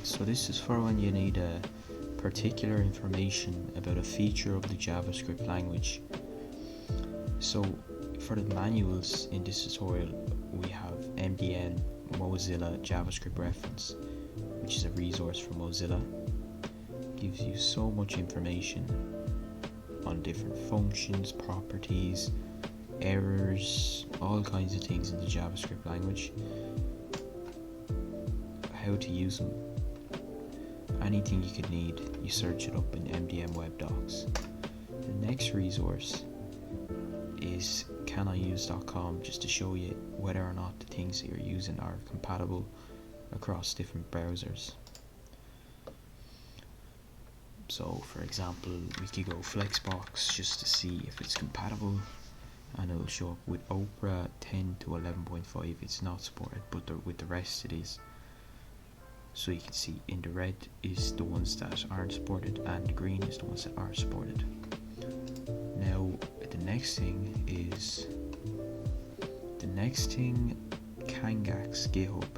Alright, so this is for when you need particular information about a feature of the JavaScript language. So for the manuals in this tutorial, we have MDN Mozilla JavaScript reference, which is a resource from Mozilla. It gives you so much information on different functions, properties, errors, all kinds of things in the JavaScript language, how to use them. Anything you could need, you search it up in MDN Web Docs. The next resource is caniuse.com, just to show you whether or not the things that you're using are compatible across different browsers. So for example, we could go Flexbox just to see if it's compatible, and it'll show up with Opera 10 to 11.5 it's not supported, but with the rest it is. So you can see in the red is the ones that aren't supported, and the green is the ones that are supported. Now the next thing is Kangax GitHub.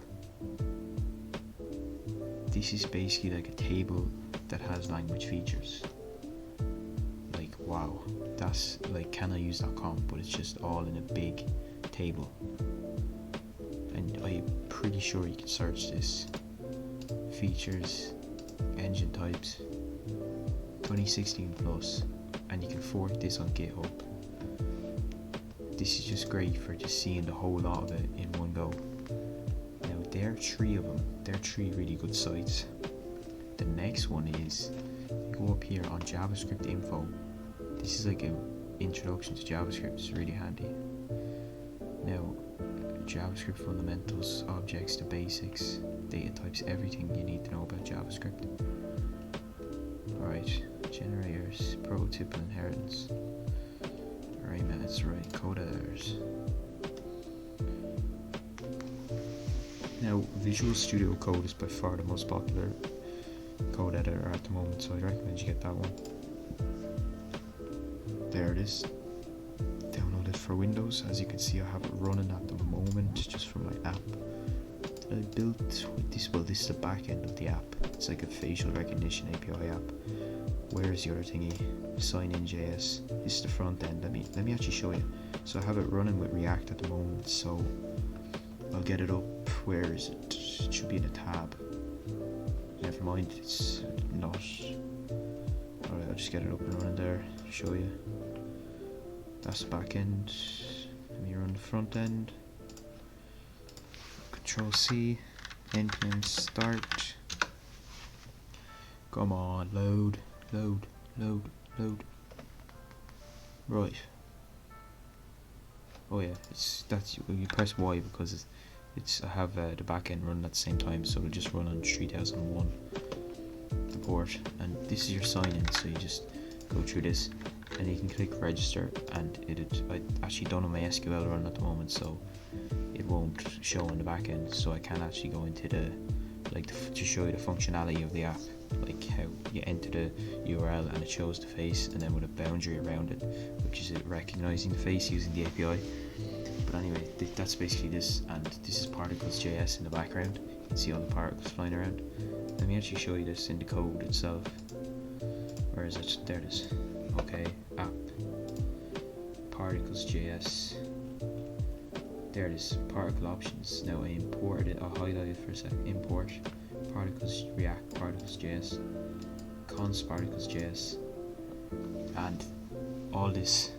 This is basically like a table that has language features. Like, wow, that's like caniuse.com, but it's just all in a big table. And I'm pretty sure you can search this. Features, engine types, 2016 plus, and you can fork this on GitHub. This is just great for just seeing the whole lot of it in one go. Now there are three of them. They're three really good sites. The next one is, you go up here on JavaScript info. This is like an introduction to JavaScript. It's really handy. Now, JavaScript fundamentals, objects, the basics, data types, everything you need to know about JavaScript. Alright, generators, prototypal inheritance, array methods, right, code editors. Now, Visual Studio Code is by far the most popular code editor at the moment, so I recommend you get that one. There it is. Download it for Windows. As you can see, I have it running at the moment just from my app that I built with this. Well, this is the back end of the app. It's like a facial recognition API app. Where's the other thingy? Sign in JS. This is the front end. Let me actually show you. So I have it running with React at the moment, so I'll get it up. Where is it? It should be in a tab. Never mind, it's not. Alright, I'll just get it up and running there, show you. That's the back end. Let me run the front end. Control C, npm start. Come on, load. Right. Oh yeah, you press Y because I have the back end running at the same time, so it'll just run on 3001 the port, and this is your sign in. So you just go through this and you can click register, and I actually don't have my SQL run at the moment, so it won't show on the back end, so I can't actually go into to show you the functionality of the app, like how you enter the URL and it shows the face, and then with a boundary around it, which is it recognizing the face using the API. But anyway, that's basically this, and this is particles.js in the background. You can see all the particles flying around. Let me actually show you this in the code itself. Where is it? There it is. Okay, app, particles.js. There it is, particle options. Now I imported it, I'll highlight it for a second. Import, particles, React, particles.js, const particles.js, and all this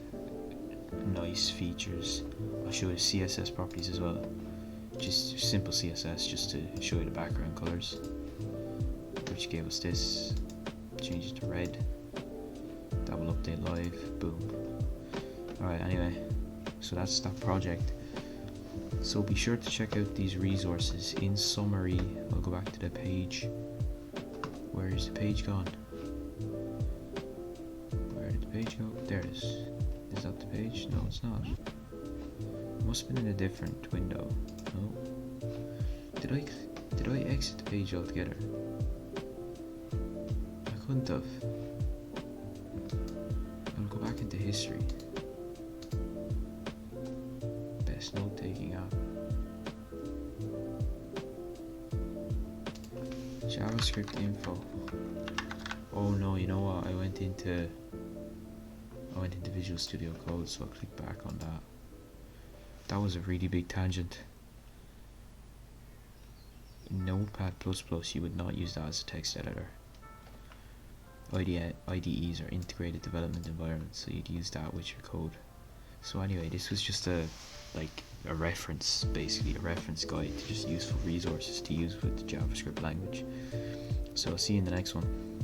nice features. I'll show you CSS properties as well. Just simple CSS, just to show you the background colors, which gave us this. Change it to red. That will update live. Boom. Alright, anyway, so that's that project. So be sure to check out these resources. In summary, I'll go back to the page. Where is the page gone? Where did the page go? There it is. Is that the page? No, it's not. It must have been in a different window. No. Did I exit the page altogether? I couldn't have. I'll go back into history. Best note taking app. JavaScript info. Oh no, you know what? I went into Visual Studio Code, so I'll click back on that. That was a really big tangent. In Notepad++, you would not use that as a text editor. IDEs are integrated development environments, so you'd use that with your code. So anyway, this was just a reference, basically a reference guide to just useful resources to use with the JavaScript language. So I'll see you in the next one.